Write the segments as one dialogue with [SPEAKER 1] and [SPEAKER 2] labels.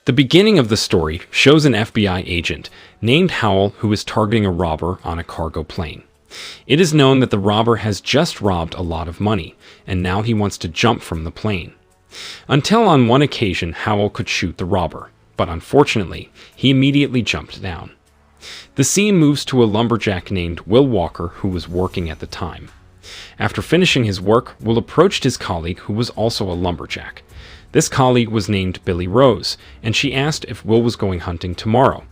[SPEAKER 1] The beginning of the story shows an FBI agent named Howell who is targeting a robber on a cargo plane. It is known that the robber has just robbed a lot of money, and now he wants to jump from the plane. Until on one occasion Howell could shoot the robber, but unfortunately, he immediately jumped down. The scene moves to a lumberjack named Will Walker who was working at the time. After finishing his work, Will approached his colleague who was also a lumberjack. This colleague was named Billy Rose, and she asked if Will was going hunting tomorrow.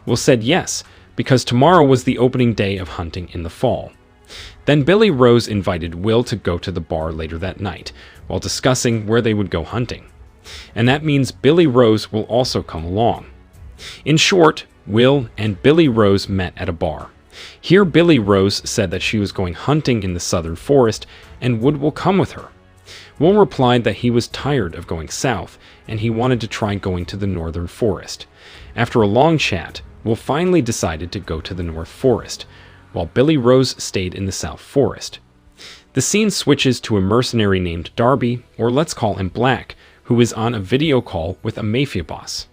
[SPEAKER 1] Will said yes, because tomorrow was the opening day of hunting in the fall. Then Billy Rose invited Will to go to the bar later that night, while discussing where they would go hunting. And that means Billy Rose will also come along. In short, Will and Billy Rose met at a bar. Here Billy Rose said that she was going hunting in the southern forest, and Wood will come with her. Will replied that he was tired of going south, and he wanted to try going to the northern forest. After a long chat, Will finally decided to go to the north forest, while Billy Rose stayed in the south forest. The scene switches to a mercenary named Darby, or let's call him Black, who is on a video call with a mafia boss.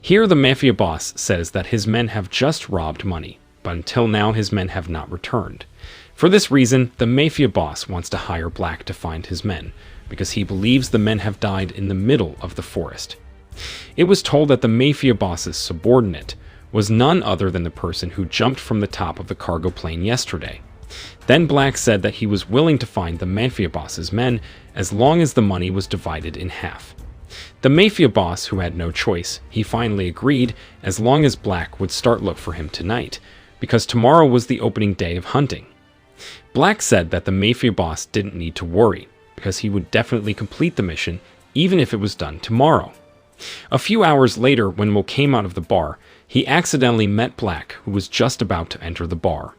[SPEAKER 1] Here the mafia boss says that his men have just robbed money, but until now his men have not returned. For this reason, the mafia boss wants to hire Black to find his men, because he believes the men have died in the middle of the forest. It was told that the mafia boss's subordinate was none other than the person who jumped from the top of the cargo plane yesterday. Then Black said that he was willing to find the mafia boss's men as long as the money was divided in half. The mafia boss, who had no choice, he finally agreed as long as Black would start look for him tonight, because tomorrow was the opening day of hunting. Black said that the mafia boss didn't need to worry, because he would definitely complete the mission even if it was done tomorrow. A few hours later, when Will came out of the bar, he accidentally met Black, who was just about to enter the bar.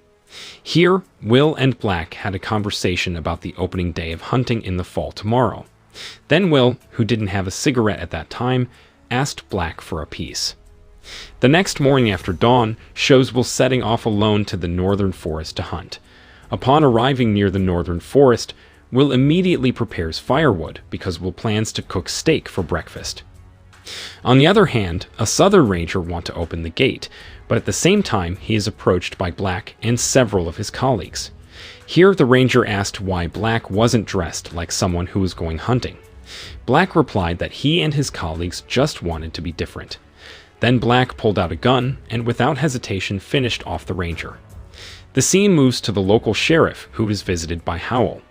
[SPEAKER 1] Here, Will and Black had a conversation about the opening day of hunting in the fall tomorrow. Then Will, who didn't have a cigarette at that time, asked Black for a piece. The next morning after dawn shows Will setting off alone to the northern forest to hunt. Upon arriving near the northern forest, Will immediately prepares firewood because Will plans to cook steak for breakfast. On the other hand, a southern ranger wants to open the gate, but at the same time he is approached by Black and several of his colleagues. Here the ranger asked why Black wasn't dressed like someone who was going hunting. Black replied that he and his colleagues just wanted to be different. Then Black pulled out a gun and without hesitation finished off the ranger. The scene moves to the local sheriff, who is visited by Howell.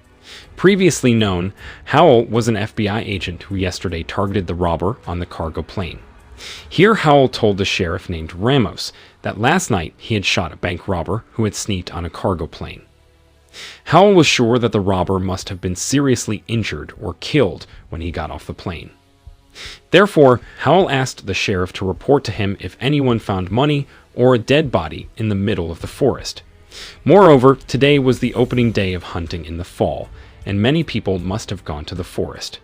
[SPEAKER 1] Previously known, Howell was an FBI agent who yesterday targeted the robber on the cargo plane. Here Howell told the sheriff named Ramos that last night he had shot a bank robber who had sneaked on a cargo plane. Howell was sure that the robber must have been seriously injured or killed when he got off the plane. Therefore, Howell asked the sheriff to report to him if anyone found money or a dead body in the middle of the forest. Moreover, today was the opening day of hunting in the fall, and many people must have gone to the forest.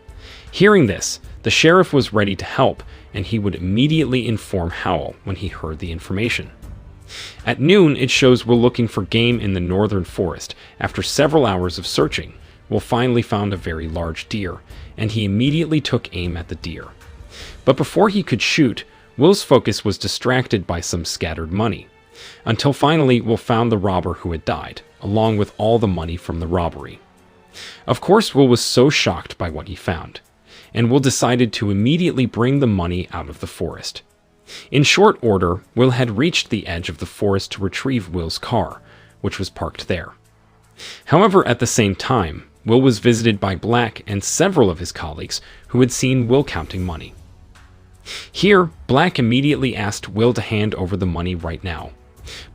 [SPEAKER 1] Hearing this, the sheriff was ready to help, and he would immediately inform Howell when he heard the information. At noon, it shows Will looking for game in the northern forest. After several hours of searching, Will finally found a very large deer, and he immediately took aim at the deer. But before he could shoot, Will's focus was distracted by some scattered money, until finally Will found the robber who had died, along with all the money from the robbery. Of course, Will was so shocked by what he found, and Will decided to immediately bring the money out of the forest. In short order, Will had reached the edge of the forest to retrieve Will's car, which was parked there. However, at the same time, Will was visited by Black and several of his colleagues who had seen Will counting money. Here, Black immediately asked Will to hand over the money right now.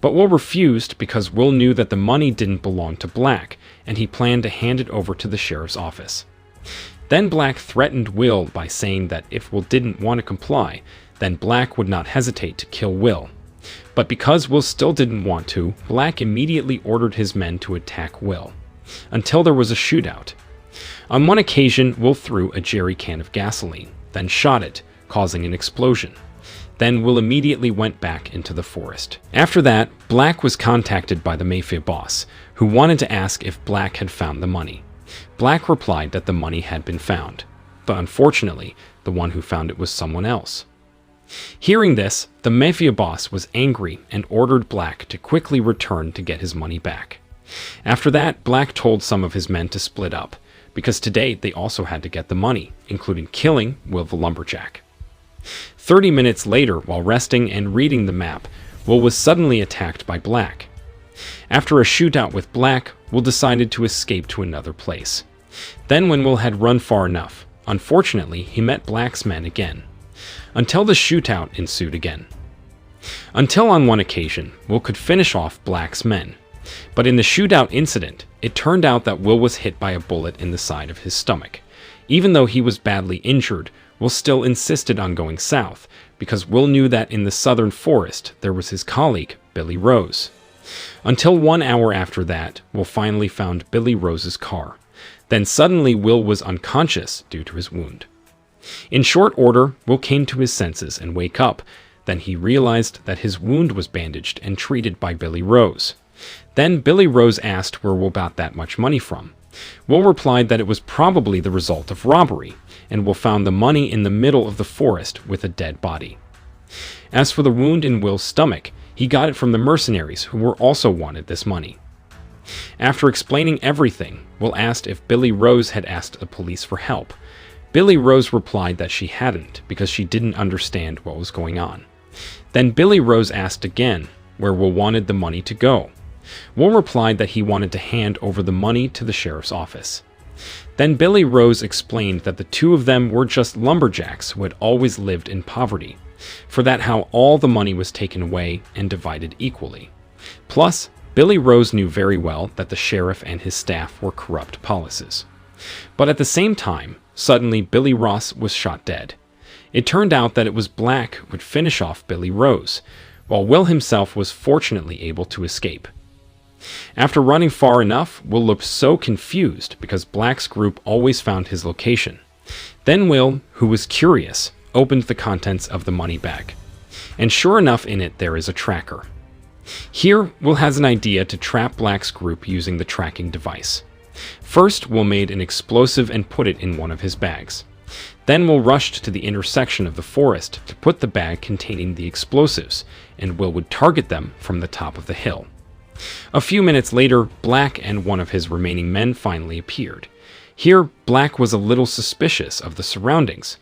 [SPEAKER 1] But Will refused because Will knew that the money didn't belong to Black, and he planned to hand it over to the sheriff's office. Then Black threatened Will by saying that if Will didn't want to comply, then Black would not hesitate to kill Will. But because Will still didn't want to, Black immediately ordered his men to attack Will, until there was a shootout. On one occasion, Will threw a jerry can of gasoline, then shot it, causing an explosion. Then Will immediately went back into the forest. After that, Black was contacted by the mafia boss, who wanted to ask if Black had found the money. Black replied that the money had been found, but unfortunately, the one who found it was someone else. Hearing this, the mafia boss was angry and ordered Black to quickly return to get his money back. After that, Black told some of his men to split up, because today they also had to get the money, including killing Will the lumberjack. 30 minutes later, while resting and reading the map, Will was suddenly attacked by Black. After a shootout with Black, Will decided to escape to another place. Then when Will had run far enough, unfortunately he met Black's men again, until the shootout ensued again. Until on one occasion, Will could finish off Black's men. But in the shootout incident, it turned out that Will was hit by a bullet in the side of his stomach. Even though he was badly injured, Will still insisted on going south, because Will knew that in the southern forest there was his colleague, Billy Rose. Until 1 hour after that, Will finally found Billy Rose's car. Then suddenly Will was unconscious due to his wound. In short order, Will came to his senses and wake up. Then he realized that his wound was bandaged and treated by Billy Rose. Then Billy Rose asked where Will got that much money from. Will replied that it was probably the result of robbery, and Will found the money in the middle of the forest with a dead body. As for the wound in Will's stomach, he got it from the mercenaries who were also wanted this money. After explaining everything, Will asked if Billy Rose had asked the police for help. Billy Rose replied that she hadn't, because she didn't understand what was going on. Then Billy Rose asked again where Will wanted the money to go. Will replied that he wanted to hand over the money to the sheriff's office. Then Billy Rose explained that the two of them were just lumberjacks who had always lived in poverty, for that how all the money was taken away and divided equally. Plus, Billy Rose knew very well that the sheriff and his staff were corrupt policies. But at the same time, suddenly Billy Ross was shot dead. It turned out that it was Black who would finish off Billy Rose, while Will himself was fortunately able to escape. After running far enough, Will looked so confused because Black's group always found his location. Then Will, who was curious, opened the contents of the money bag. And sure enough, in it there is a tracker. Here, Will has an idea to trap Black's group using the tracking device. First, Will made an explosive and put it in one of his bags. Then Will rushed to the intersection of the forest to put the bag containing the explosives, and Will would target them from the top of the hill. A few minutes later, Black and one of his remaining men finally appeared. Here, Black was a little suspicious of the surroundings.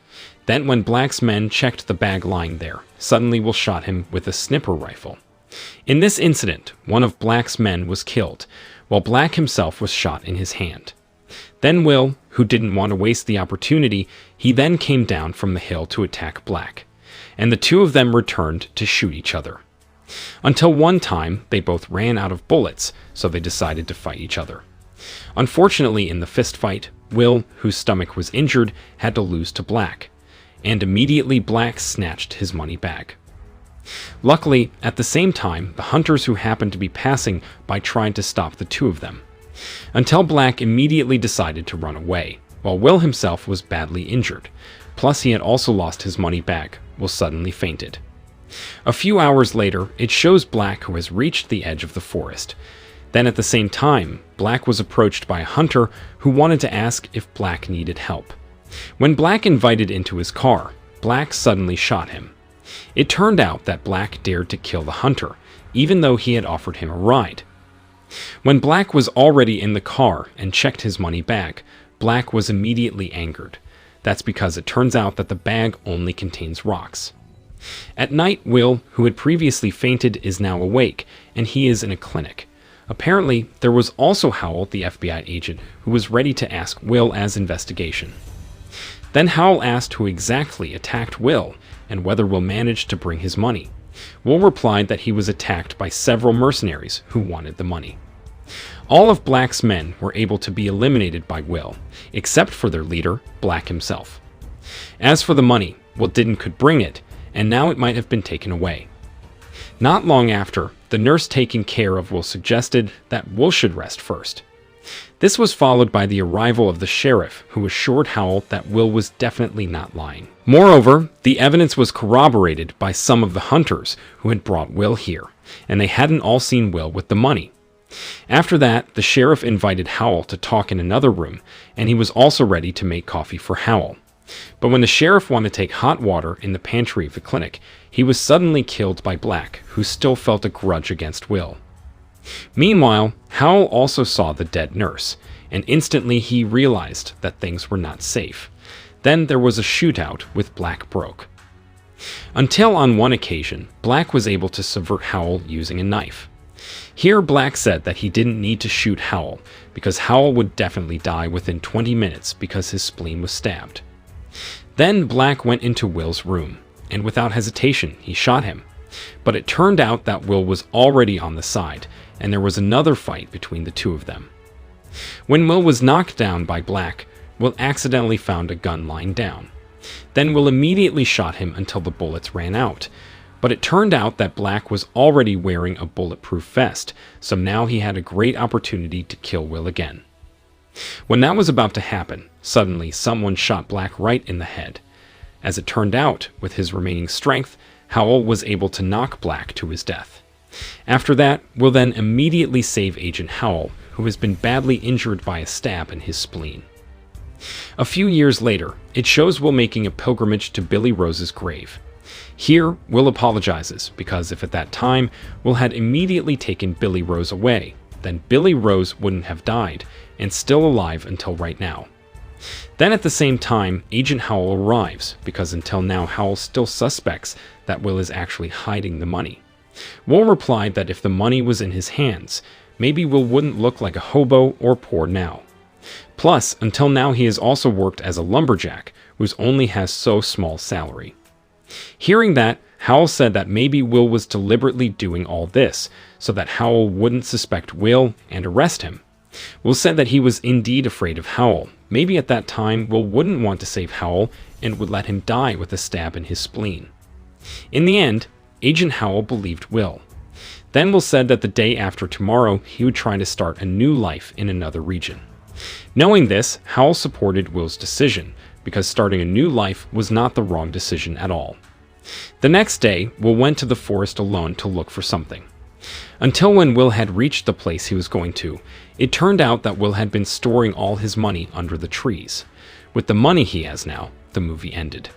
[SPEAKER 1] Then when Black's men checked the bag lying there, suddenly Will shot him with a sniper rifle. In this incident, one of Black's men was killed, while Black himself was shot in his hand. Then Will, who didn't want to waste the opportunity, he then came down from the hill to attack Black, and the two of them returned to shoot each other. Until one time, they both ran out of bullets, so they decided to fight each other. Unfortunately, in the fist fight, Will, whose stomach was injured, had to lose to Black, and immediately Black snatched his money bag. Luckily, at the same time, the hunters who happened to be passing by tried to stop the two of them, until Black immediately decided to run away, while Will himself was badly injured. Plus, he had also lost his money bag. Will suddenly fainted. A few hours later, it shows Black who has reached the edge of the forest. Then at the same time, Black was approached by a hunter who wanted to ask if Black needed help. When Black invited into his car, Black suddenly shot him. It turned out that Black dared to kill the hunter, even though he had offered him a ride. When Black was already in the car and checked his money bag, Black was immediately angered. That's because it turns out that the bag only contains rocks. At night, Will, who had previously fainted, is now awake, and he is in a clinic. Apparently, there was also Howell, the FBI agent, who was ready to ask Will as investigation. Then Howell asked who exactly attacked Will, and whether Will managed to bring his money. Will replied that he was attacked by several mercenaries who wanted the money. All of Black's men were able to be eliminated by Will, except for their leader, Black himself. As for the money, Will could bring it, and now it might have been taken away. Not long after, the nurse taking care of Will suggested that Will should rest first. This was followed by the arrival of the sheriff, who assured Howell that Will was definitely not lying. Moreover, the evidence was corroborated by some of the hunters who had brought Will here, and they hadn't all seen Will with the money. After that, the sheriff invited Howell to talk in another room, and he was also ready to make coffee for Howell. But when the sheriff wanted to take hot water in the pantry of the clinic, he was suddenly killed by Black, who still felt a grudge against Will. Meanwhile, Howell also saw the dead nurse, and instantly he realized that things were not safe. Then there was a shootout with Black broke. Until on one occasion, Black was able to subvert Howell using a knife. Here Black said that he didn't need to shoot Howell, because Howell would definitely die within 20 minutes because his spleen was stabbed. Then Black went into Will's room, and without hesitation he shot him. But it turned out that Will was already on the side, and there was another fight between the two of them. When Will was knocked down by Black, Will accidentally found a gun lying down. Then Will immediately shot him until the bullets ran out. But it turned out that Black was already wearing a bulletproof vest, so now he had a great opportunity to kill Will again. When that was about to happen, suddenly someone shot Black right in the head. As it turned out, with his remaining strength, Howell was able to knock Black to his death. After that, Will then immediately save Agent Howell, who has been badly injured by a stab in his spleen. A few years later, it shows Will making a pilgrimage to Billy Rose's grave. Here, Will apologizes, because if at that time Will had immediately taken Billy Rose away, then Billy Rose wouldn't have died, and still alive until right now. Then at the same time, Agent Howell arrives, because until now Howell still suspects that Will is actually hiding the money. Will replied that if the money was in his hands, maybe Will wouldn't look like a hobo or poor now. Plus, until now he has also worked as a lumberjack, who only has so small salary. Hearing that, Howell said that maybe Will was deliberately doing all this, so that Howell wouldn't suspect Will and arrest him. Will said that he was indeed afraid of Howell. Maybe at that time, Will wouldn't want to save Howell and would let him die with a stab in his spleen. In the end, Agent Howell believed Will. Then Will said that the day after tomorrow, he would try to start a new life in another region. Knowing this, Howell supported Will's decision, because starting a new life was not the wrong decision at all. The next day, Will went to the forest alone to look for something. Until when Will had reached the place he was going to, it turned out that Will had been storing all his money under the trees. With the money he has now, the movie ended.